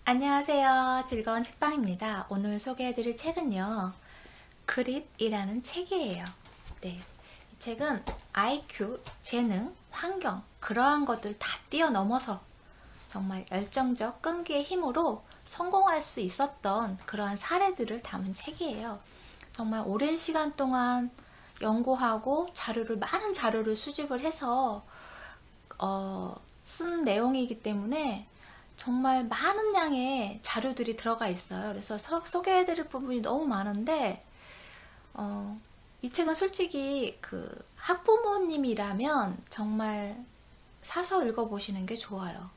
안녕하세요. 즐거운 책방입니다. 오늘 소개해드릴 책은요, 그릿이라는 책이에요. 네, 이 책은 IQ, 재능, 환경 그러한 것들 다 뛰어넘어서 정말 열정적 끈기의 힘으로 성공할 수 있었던 그러한 사례들을 담은 책이에요. 정말 오랜 시간 동안 연구하고 많은 자료를 수집을 해서 쓴 내용이기 때문에 정말 많은 양의 자료들이 들어가 있어요. 그래서 소개해드릴 부분이 너무 많은데 이 책은 솔직히 그 학부모님이라면 정말 사서 읽어보시는 게 좋아요.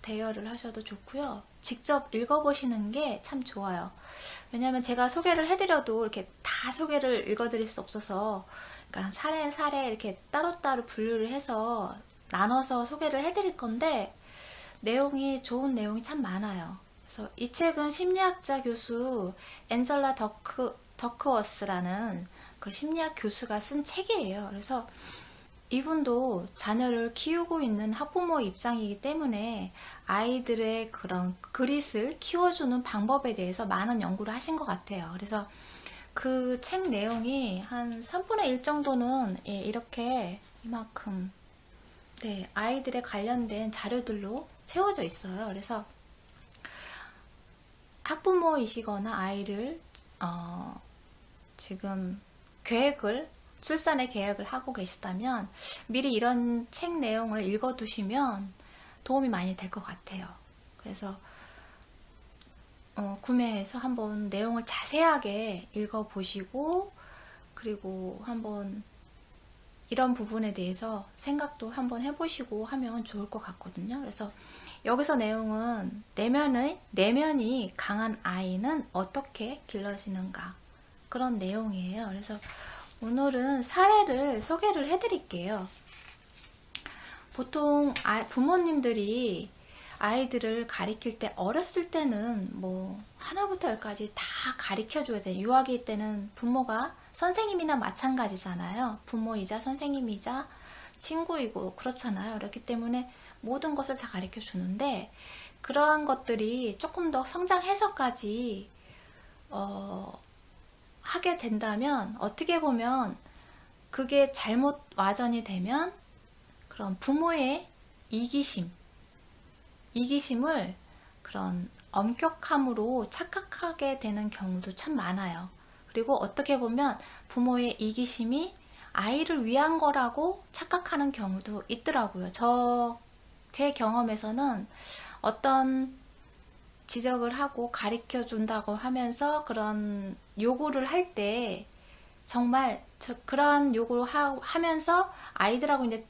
대여를 하셔도 좋고요. 직접 읽어보시는 게 참 좋아요. 왜냐하면 제가 소개를 해드려도 이렇게 다 소개를 읽어드릴 수 없어서, 그러니까 사례 이렇게 따로따로 분류를 해서 나눠서 소개를 해드릴 건데, 좋은 내용이 참 많아요. 그래서 이 책은 심리학자 교수 앤젤라 더크워스라는 그 심리학 교수가 쓴 책이에요. 그래서 이분도 자녀를 키우고 있는 학부모 입장이기 때문에 아이들의 그런 그릿을 키워주는 방법에 대해서 많은 연구를 하신 것 같아요. 그래서 그 책 내용이 한 3분의 1 정도는 이렇게 이만큼 아이들에 관련된 자료들로 채워져 있어요. 그래서 학부모이시거나 아이를 지금 출산의 계획을 하고 계시다면 미리 이런 책 내용을 읽어두시면 도움이 많이 될 것 같아요. 그래서 구매해서 한번 내용을 자세하게 읽어보시고, 그리고 한번 이런 부분에 대해서 생각도 한번 해보시고 하면 좋을 것 같거든요. 그래서 여기서 내용은 내면이 강한 아이는 어떻게 길러지는가, 그런 내용이에요. 그래서 오늘은 사례를 소개를 해드릴게요. 보통 부모님들이 아이들을 가리킬 때, 어렸을 때는 뭐 하나부터 열까지 다 가리켜줘야 돼요. 유아기 때는 부모가 선생님이나 마찬가지잖아요. 부모이자 선생님이자 친구이고 그렇잖아요. 그렇기 때문에 모든 것을 다 가르쳐 주는데, 그러한 것들이 조금 더 성장해서까지 하게 된다면, 어떻게 보면 그게 잘못 와전이 되면 그런 부모의 이기심을 그런 엄격함으로 착각하게 되는 경우도 참 많아요. 그리고 어떻게 보면 부모의 이기심이 아이를 위한 거라고 착각하는 경우도 있더라고요. 제 경험에서는 어떤 지적을 하고 가르쳐 준다고 하면서 그런 요구를 할 때, 정말 그런 요구를 하면서 아이들하고 이제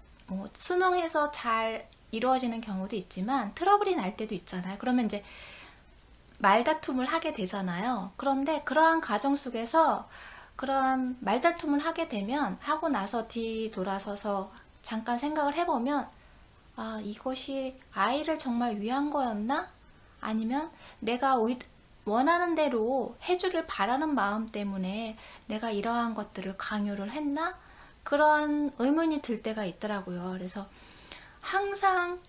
순응해서 잘 이루어지는 경우도 있지만 트러블이 날 때도 있잖아요. 그러면 이제 말다툼을 하게 되잖아요. 그런데 그러한 과정 속에서 그러한 말다툼을 하게 되면, 하고 나서 뒤돌아서서 잠깐 생각을 해보면, 이것이 아이를 정말 위한 거였나? 아니면 내가 원하는 대로 해주길 바라는 마음 때문에 내가 이러한 것들을 강요를 했나? 그러한 의문이 들 때가 있더라고요. 그래서 항상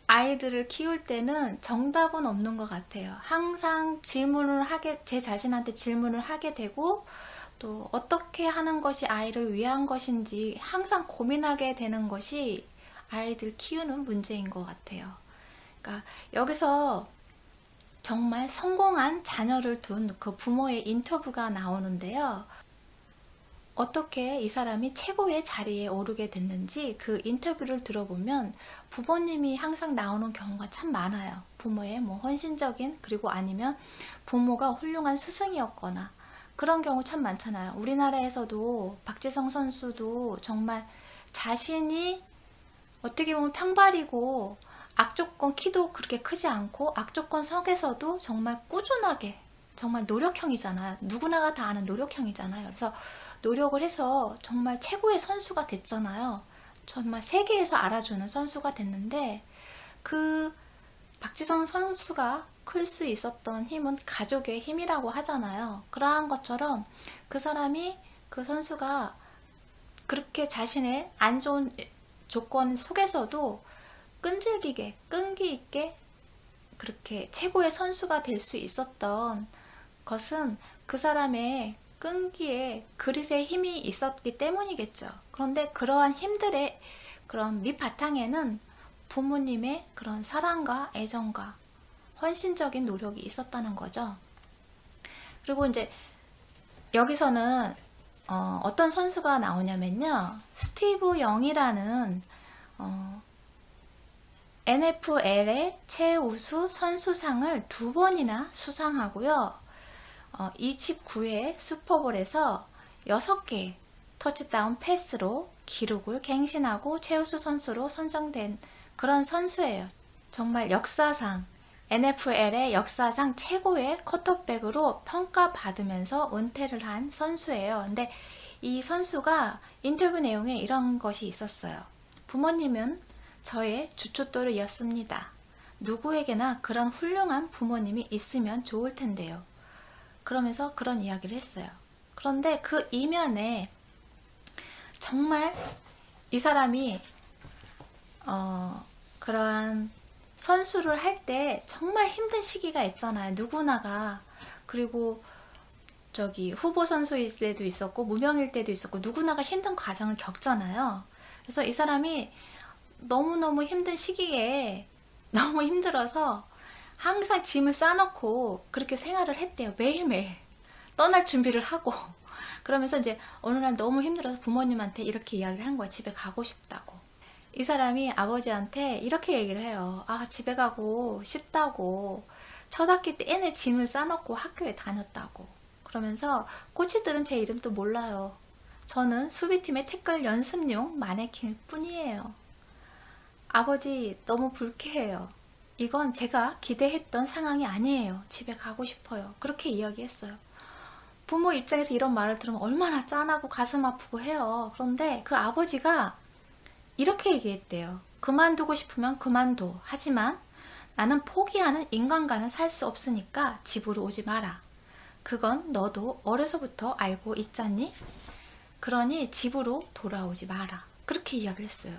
아이들을 키울 때는 정답은 없는 것 같아요. 항상 제 자신한테 질문을 하게 되고, 또 어떻게 하는 것이 아이를 위한 것인지 항상 고민하게 되는 것이 아이들 키우는 문제인 것 같아요. 그러니까 여기서 정말 성공한 자녀를 둔 그 부모의 인터뷰가 나오는데요. 어떻게 이 사람이 최고의 자리에 오르게 됐는지 그 인터뷰를 들어보면 부모님이 항상 나오는 경우가 참 많아요. 부모의 헌신적인, 그리고 아니면 부모가 훌륭한 스승이었거나 그런 경우 참 많잖아요. 우리나라에서도 박지성 선수도 정말 자신이 어떻게 보면 평발이고 악조건, 키도 그렇게 크지 않고 악조건 속에서도 정말 꾸준하게, 정말 노력형이잖아요. 누구나가 다 아는 노력형이잖아요. 그래서 노력을 해서 정말 최고의 선수가 됐잖아요. 정말 세계에서 알아주는 선수가 됐는데, 그 박지성 선수가 클 수 있었던 힘은 가족의 힘이라고 하잖아요. 그러한 것처럼 그 선수가 그렇게 자신의 안 좋은 조건 속에서도 끈기 있게 그렇게 최고의 선수가 될 수 있었던 것은 그 사람의 끈기에 그릿의 힘이 있었기 때문이겠죠. 그런데 그러한 힘들의 그런 밑바탕에는 부모님의 그런 사랑과 애정과 헌신적인 노력이 있었다는 거죠. 그리고 이제 여기서는 어떤 선수가 나오냐면요. 스티브 영이라는 NFL의 최우수 선수상을 2번이나 수상하고요. 29회 슈퍼볼에서 6개 터치다운 패스로 기록을 갱신하고 최우수 선수로 선정된 그런 선수예요. 정말 역사상, NFL의 역사상 최고의 쿼터백으로 평가받으면서 은퇴를 한 선수예요. 근데 이 선수가 인터뷰 내용에 이런 것이 있었어요. 부모님은 저의 주춧돌이었습니다. 누구에게나 그런 훌륭한 부모님이 있으면 좋을 텐데요. 그러면서 그런 이야기를 했어요. 그런데 그 이면에 정말 이 사람이 그러한 선수를 할 때 정말 힘든 시기가 있잖아요. 누구나가. 그리고 저기 후보 선수일 때도 있었고 무명일 때도 있었고 누구나가 힘든 과정을 겪잖아요. 그래서 이 사람이 너무너무 힘든 시기에 너무 힘들어서 항상 짐을 싸놓고 그렇게 생활을 했대요. 매일매일 떠날 준비를 하고. 그러면서 이제 어느 날 너무 힘들어서 부모님한테 이렇게 이야기를 한 거예요. 집에 가고 싶다고. 이 사람이 아버지한테 이렇게 얘기를 해요. 아, 집에 가고 싶다고. 첫 학기 때 내내 짐을 싸놓고 학교에 다녔다고. 그러면서 코치들은 제 이름도 몰라요. 저는 수비팀의 태클 연습용 마네킹일 뿐이에요. 아버지 너무 불쾌해요. 이건 제가 기대했던 상황이 아니에요. 집에 가고 싶어요. 그렇게 이야기했어요. 부모 입장에서 이런 말을 들으면 얼마나 짠하고 가슴 아프고 해요. 그런데 그 아버지가 이렇게 얘기했대요. 그만두고 싶으면 그만둬. 하지만 나는 포기하는 인간과는 살 수 없으니까 집으로 오지 마라. 그건 너도 어려서부터 알고 있잖니? 그러니 집으로 돌아오지 마라. 그렇게 이야기를 했어요.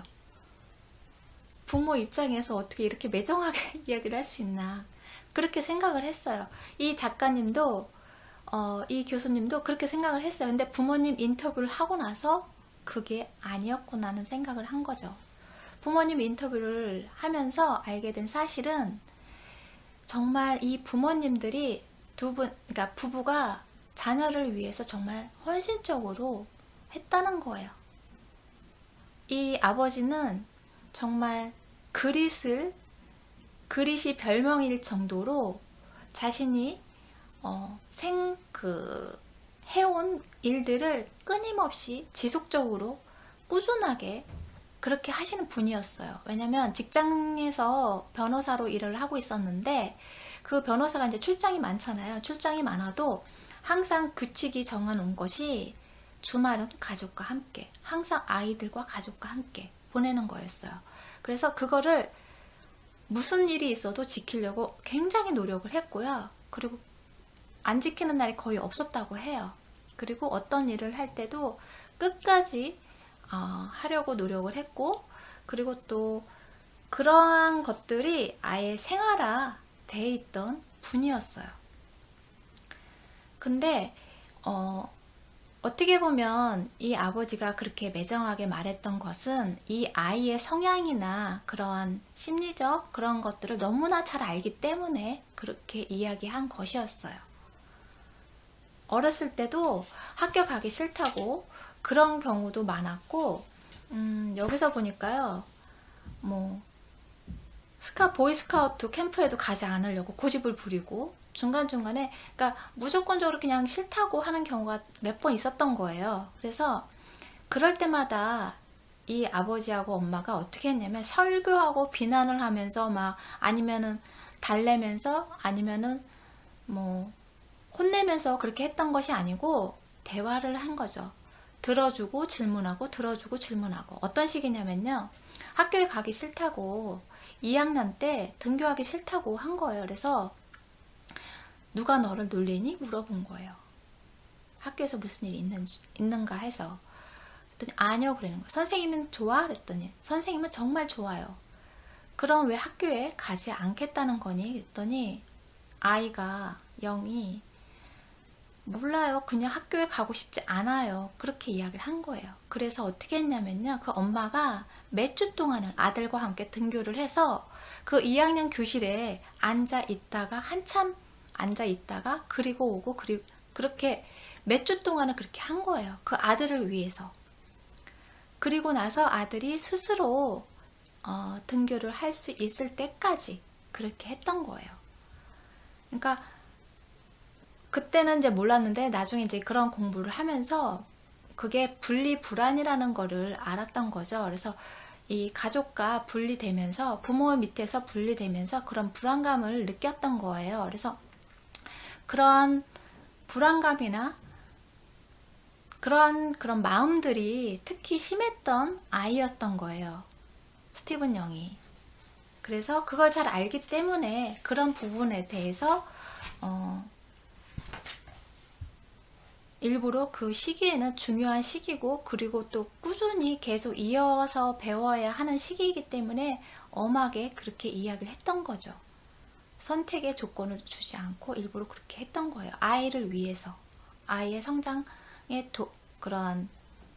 부모 입장에서 어떻게 이렇게 매정하게 이야기를 할 수 있나. 그렇게 생각을 했어요. 이 작가님도 이 교수님도 그렇게 생각을 했어요. 근데 부모님 인터뷰를 하고 나서 그게 아니었구나 하는 생각을 한 거죠. 부모님 인터뷰를 하면서 알게 된 사실은 정말 이 부모님들이 그러니까 부부가 자녀를 위해서 정말 헌신적으로 했다는 거예요. 이 아버지는 정말 그릿이 별명일 정도로 자신이 해온 일들을 끊임없이 지속적으로 꾸준하게 그렇게 하시는 분이었어요. 왜냐면 직장에서 변호사로 일을 하고 있었는데 그 변호사가 이제 출장이 많잖아요. 출장이 많아도 항상 규칙이 정해놓은 것이 주말은 가족과 함께, 항상 아이들과 가족과 함께 보내는 거였어요. 그래서 그거를 무슨 일이 있어도 지키려고 굉장히 노력을 했고요. 그리고 안 지키는 날이 거의 없었다고 해요. 그리고 어떤 일을 할 때도 끝까지 하려고 노력을 했고, 그리고 또 그러한 것들이 아예 생활화 돼 있던 분이었어요. 근데 어떻게 보면 이 아버지가 그렇게 매정하게 말했던 것은 이 아이의 성향이나 그러한 심리적 그런 것들을 너무나 잘 알기 때문에 그렇게 이야기한 것이었어요. 어렸을 때도 학교 가기 싫다고 그런 경우도 많았고, 여기서 보니까요, 보이스카우트 캠프에도 가지 않으려고 고집을 부리고, 중간중간에, 그러니까 무조건적으로 그냥 싫다고 하는 경우가 몇 번 있었던 거예요. 그래서 그럴 때마다 이 아버지하고 엄마가 어떻게 했냐면 설교하고 비난을 하면서 아니면은 달래면서 아니면은 혼내면서 그렇게 했던 것이 아니고 대화를 한 거죠. 들어주고 질문하고 들어주고 질문하고. 어떤 식이냐면요, 학교에 가기 싫다고 2학년 때 등교하기 싫다고 한 거예요. 그래서 누가 너를 놀리니? 물어본 거예요. 학교에서 무슨 일이 있는가 해서. 그랬더니 아니요 그러는 거예요. 선생님은 좋아? 그랬더니 선생님은 정말 좋아요. 그럼 왜 학교에 가지 않겠다는 거니? 그랬더니 아이가 영이 몰라요. 그냥 학교에 가고 싶지 않아요. 그렇게 이야기를 한 거예요. 그래서 어떻게 했냐면요. 그 엄마가 몇 주 동안을 아들과 함께 등교를 해서 그 2학년 교실에 앉아 있다가 한참 앉아 있다가 그리고 오고 그리고 그렇게 몇 주 동안을 그렇게 한 거예요. 그 아들을 위해서. 그리고 나서 아들이 스스로 등교를 할 수 있을 때까지 그렇게 했던 거예요. 그러니까 그때는 이제 몰랐는데 나중에 이제 그런 공부를 하면서 그게 분리불안이라는 거를 알았던 거죠. 그래서 이 가족과 분리되면서 부모 밑에서 분리되면서 그런 불안감을 느꼈던 거예요. 그래서 그런 불안감이나 그런 마음들이 특히 심했던 아이였던 거예요. 스티븐 영이. 그래서 그걸 잘 알기 때문에 그런 부분에 대해서 일부러 그 시기에는 중요한 시기고 그리고 또 꾸준히 계속 이어서 배워야 하는 시기이기 때문에 엄하게 그렇게 이야기를 했던 거죠. 선택의 조건을 주지 않고 일부러 그렇게 했던 거예요. 아이를 위해서. 아이의 성장에 그러한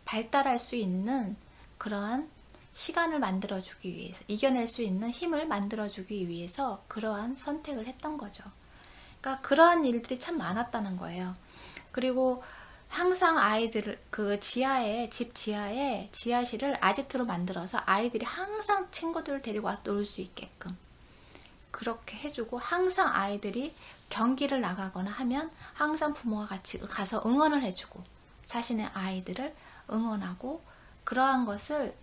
발달할 수 있는 그러한 시간을 만들어주기 위해서, 이겨낼 수 있는 힘을 만들어주기 위해서 그러한 선택을 했던 거죠. 그러니까 그러한 일들이 참 많았다는 거예요. 그리고 항상 아이들을 집 지하에 지하실을 아지트로 만들어서 아이들이 항상 친구들을 데리고 와서 놀 수 있게끔 그렇게 해주고, 항상 아이들이 경기를 나가거나 하면 항상 부모와 같이 가서 응원을 해주고 자신의 아이들을 응원하고 그러한 것을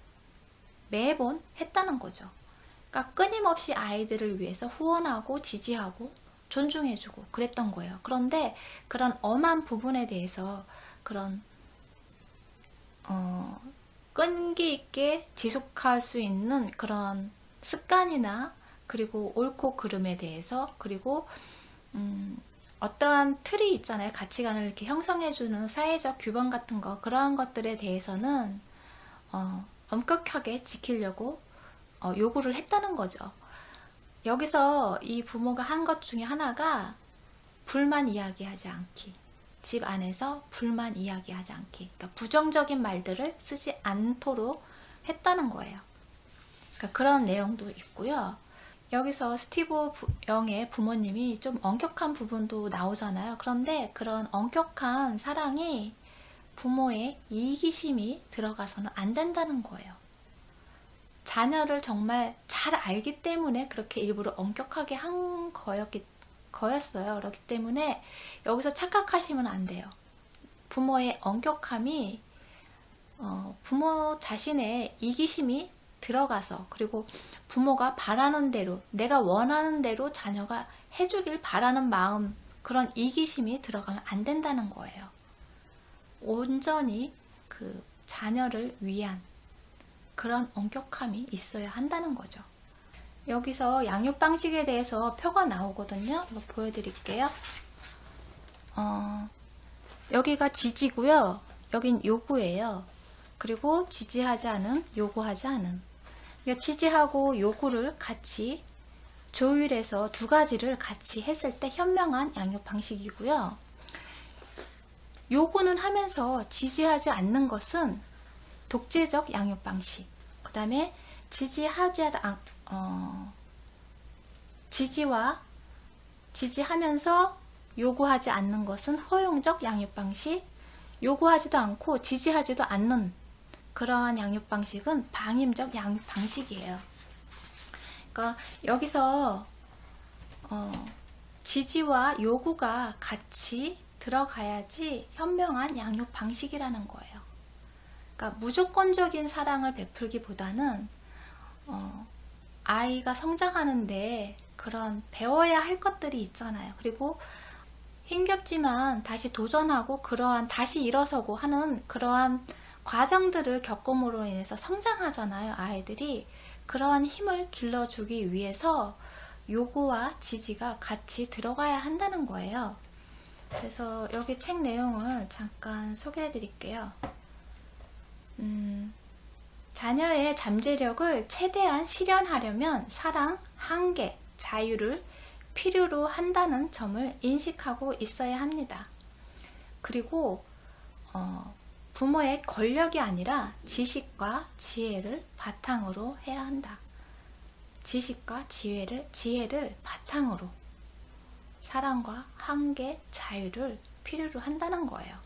매번 했다는 거죠. 그러니까 끊임없이 아이들을 위해서 후원하고 지지하고 존중해주고 그랬던 거예요. 그런데 그런 엄한 부분에 대해서 그런 끈기 있게 지속할 수 있는 그런 습관이나 그리고 옳고 그름에 대해서, 그리고 어떠한 틀이 있잖아요. 가치관을 이렇게 형성해주는 사회적 규범 같은 거, 그러한 것들에 대해서는 엄격하게 지키려고 요구를 했다는 거죠. 여기서 이 부모가 한 것 중에 하나가 불만 이야기하지 않기. 집 안에서 불만 이야기하지 않기. 그러니까 부정적인 말들을 쓰지 않도록 했다는 거예요. 그러니까 그런 내용도 있고요. 여기서 스티브 영의 부모님이 좀 엄격한 부분도 나오잖아요. 그런데 그런 엄격한 사랑이 부모의 이기심이 들어가서는 안 된다는 거예요. 자녀를 정말 잘 알기 때문에 그렇게 일부러 엄격하게 한 거였어요. 그렇기 때문에 여기서 착각하시면 안 돼요. 부모의 엄격함이 부모 자신의 이기심이 들어가서, 그리고 부모가 바라는 대로, 내가 원하는 대로 자녀가 해주길 바라는 마음, 그런 이기심이 들어가면 안 된다는 거예요. 온전히 그 자녀를 위한 그런 엄격함이 있어야 한다는 거죠. 여기서 양육 방식에 대해서 표가 나오거든요. 한번 보여드릴게요. 여기가 지지고요. 여긴 요구예요. 그리고 지지하지 않음, 요구하지 않음. 그러니까 지지하고 요구를 같이 조율해서 두 가지를 같이 했을 때 현명한 양육 방식이고요. 요구는 하면서 지지하지 않는 것은 독재적 양육 방식. 그 다음에 지지하면서 요구하지 않는 것은 허용적 양육 방식. 요구하지도 않고 지지하지도 않는 그러한 양육 방식은 방임적 양육 방식이에요. 그러니까 여기서 지지와 요구가 같이 들어가야지 현명한 양육 방식이라는 거예요. 그러니까 무조건적인 사랑을 베풀기보다는 아이가 성장하는데 그런 배워야 할 것들이 있잖아요. 그리고 힘겹지만 다시 도전하고 그러한 다시 일어서고 하는 그러한 과정들을 겪음으로 인해서 성장하잖아요. 아이들이. 그러한 힘을 길러주기 위해서 요구와 지지가 같이 들어가야 한다는 거예요. 그래서 여기 책 내용을 잠깐 소개해 드릴게요. 자녀의 잠재력을 최대한 실현하려면 사랑, 한계, 자유를 필요로 한다는 점을 인식하고 있어야 합니다. 그리고 부모의 권력이 아니라 지식과 지혜를 바탕으로 해야 한다. 지식과 지혜를 바탕으로 사랑과 한계, 자유를 필요로 한다는 거예요.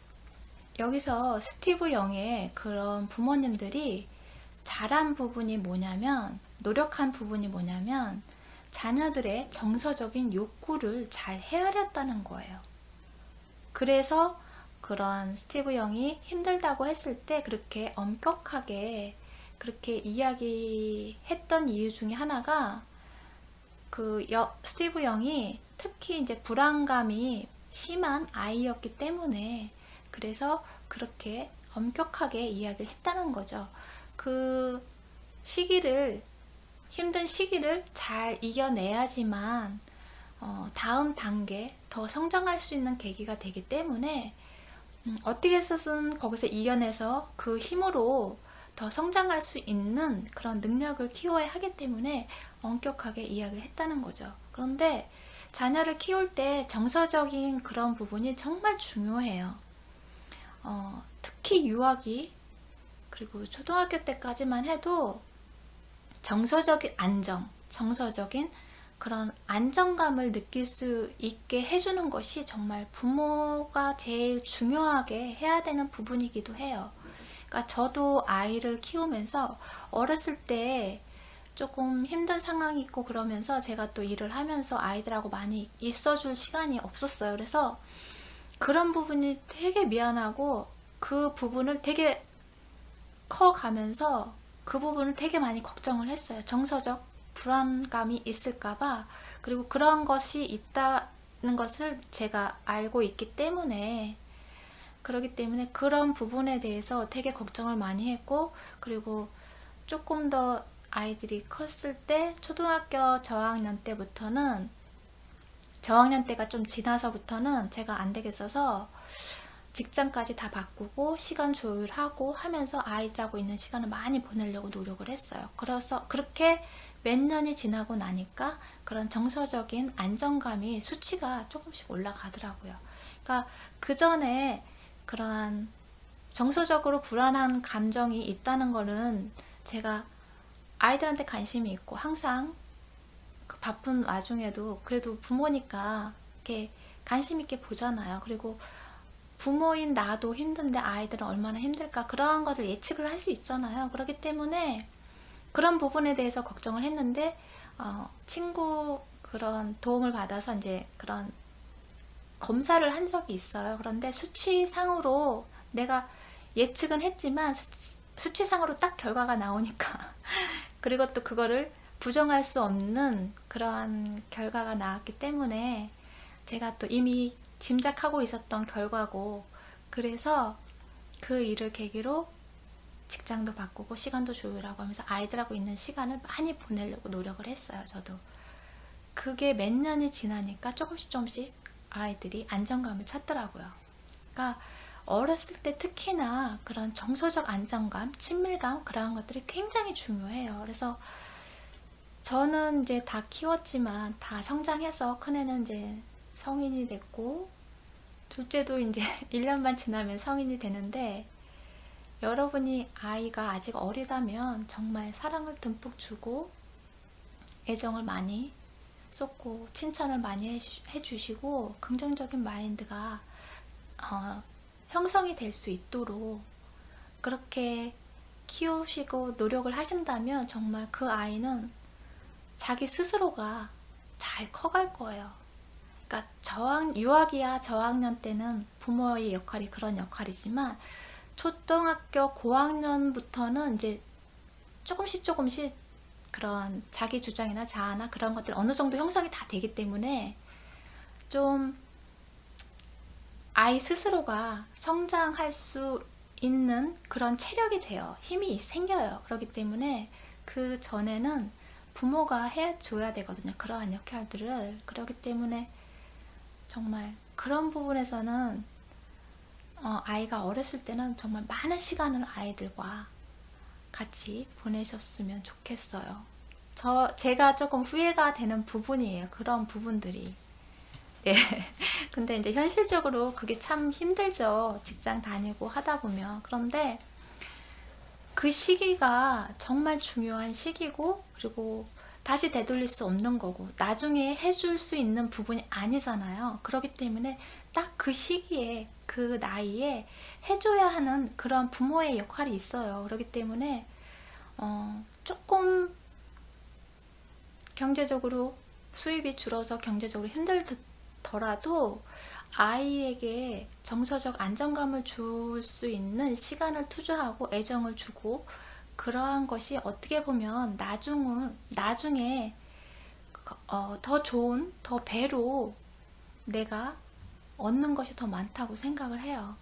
여기서 스티브 영의 그런 부모님들이 잘한 부분이 뭐냐면, 노력한 부분이 뭐냐면 자녀들의 정서적인 욕구를 잘 헤아렸다는 거예요. 그래서 그런 스티브 영이 힘들다고 했을 때 그렇게 엄격하게 그렇게 이야기했던 이유 중에 하나가 스티브 영이 특히 이제 불안감이 심한 아이였기 때문에 그래서 그렇게 엄격하게 이야기를 했다는 거죠. 그 힘든 시기를 잘 이겨내야지만 다음 단계 더 성장할 수 있는 계기가 되기 때문에 어떻게 해서든 거기서 이겨내서 그 힘으로 더 성장할 수 있는 그런 능력을 키워야 하기 때문에 엄격하게 이야기를 했다는 거죠. 그런데 자녀를 키울 때 정서적인 그런 부분이 정말 중요해요. 특히 유아기 그리고 초등학교 때까지만 해도 정서적인 그런 안정감을 느낄 수 있게 해주는 것이 정말 부모가 제일 중요하게 해야 되는 부분이기도 해요. 그러니까 저도 아이를 키우면서 어렸을 때 조금 힘든 상황이 있고 그러면서 제가 또 일을 하면서 아이들하고 많이 있어줄 시간이 없었어요. 그래서 그런 부분이 되게 미안하고 그 부분을 되게 커가면서 그 부분을 되게 많이 걱정을 했어요. 정서적 불안감이 있을까봐. 그리고 그런 것이 있다는 것을 제가 알고 있기 때문에 그렇기 때문에 그런 부분에 대해서 되게 걱정을 많이 했고, 그리고 조금 더 아이들이 컸을 때 초등학교 저학년 때가 좀 지나서부터는 제가 안 되겠어서 직장까지 다 바꾸고 시간 조율하고 하면서 아이들하고 있는 시간을 많이 보내려고 노력을 했어요. 그래서 그렇게 몇 년이 지나고 나니까 그런 정서적인 안정감이 수치가 조금씩 올라가더라고요. 그러니까 그 전에 그러한 정서적으로 불안한 감정이 있다는 거는 제가 아이들한테 관심이 있고 항상 그 바쁜 와중에도 그래도 부모니까 이렇게 관심 있게 보잖아요. 그리고 부모인 나도 힘든데 아이들은 얼마나 힘들까, 그러한 것을 예측을 할 수 있잖아요. 그렇기 때문에 그런 부분에 대해서 걱정을 했는데 친구 그런 도움을 받아서 이제 그런 검사를 한 적이 있어요. 그런데 수치상으로 내가 예측은 했지만 수치상으로 딱 결과가 나오니까 그리고 또 그거를 부정할 수 없는 그러한 결과가 나왔기 때문에 제가 또 이미 짐작하고 있었던 결과고, 그래서 그 일을 계기로 직장도 바꾸고 시간도 조율하고 하면서 아이들하고 있는 시간을 많이 보내려고 노력을 했어요. 저도 그게 몇 년이 지나니까 조금씩 아이들이 안정감을 찾더라고요. 그러니까 어렸을 때 특히나 그런 정서적 안정감, 친밀감, 그런 것들이 굉장히 중요해요. 그래서 저는 이제 다 키웠지만 다 성장해서 큰애는 이제 성인이 됐고 둘째도 이제 1년만 지나면 성인이 되는데, 여러분이 아이가 아직 어리다면 정말 사랑을 듬뿍 주고 애정을 많이 쏟고 칭찬을 많이 해주시고 긍정적인 마인드가 형성이 될 수 있도록 그렇게 키우시고 노력을 하신다면 정말 그 아이는 자기 스스로가 잘 커갈 거예요. 그러니까 유아기야 저학년 때는 부모의 역할이 그런 역할이지만 초등학교 고학년부터는 이제 조금씩 그런 자기 주장이나 자아나 그런 것들 어느 정도 형성이 다 되기 때문에 좀 아이 스스로가 성장할 수 있는 그런 체력이 돼요. 힘이 생겨요. 그렇기 때문에 그 전에는 부모가 해줘야 되거든요. 그러한 역할들을. 그렇기 때문에 정말 그런 부분에서는 아이가 어렸을 때는 정말 많은 시간을 아이들과 같이 보내셨으면 좋겠어요. 제가 조금 후회가 되는 부분이에요. 그런 부분들이. 네. 근데 이제 현실적으로 그게 참 힘들죠. 직장 다니고 하다 보면. 그런데 그 시기가 정말 중요한 시기고, 그리고 다시 되돌릴 수 없는 거고, 나중에 해줄 수 있는 부분이 아니잖아요. 그렇기 때문에 딱 그 시기에, 그 나이에 해줘야 하는 그런 부모의 역할이 있어요. 그렇기 때문에 조금 경제적으로 수입이 줄어서 경제적으로 힘들더라도 아이에게 정서적 안정감을 줄 수 있는 시간을 투자하고 애정을 주고, 그러한 것이 어떻게 보면 나중에 더 좋은, 더 배로 내가 얻는 것이 더 많다고 생각을 해요.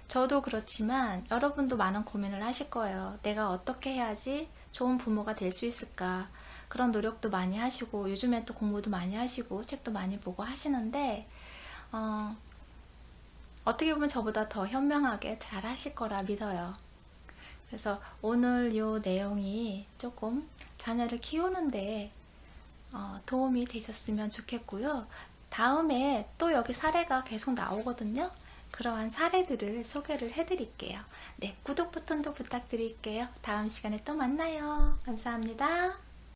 저도 그렇지만 여러분도 많은 고민을 하실 거예요. 내가 어떻게 해야지 좋은 부모가 될 수 있을까? 그런 노력도 많이 하시고, 요즘엔 또 공부도 많이 하시고 책도 많이 보고 하시는데 어떻게 보면 저보다 더 현명하게 잘 하실 거라 믿어요. 그래서 오늘 이 내용이 조금 자녀를 키우는데 도움이 되셨으면 좋겠고요. 다음에 또 여기 사례가 계속 나오거든요. 그러한 사례들을 소개를 해드릴게요. 네, 구독 버튼도 부탁드릴게요. 다음 시간에 또 만나요. 감사합니다.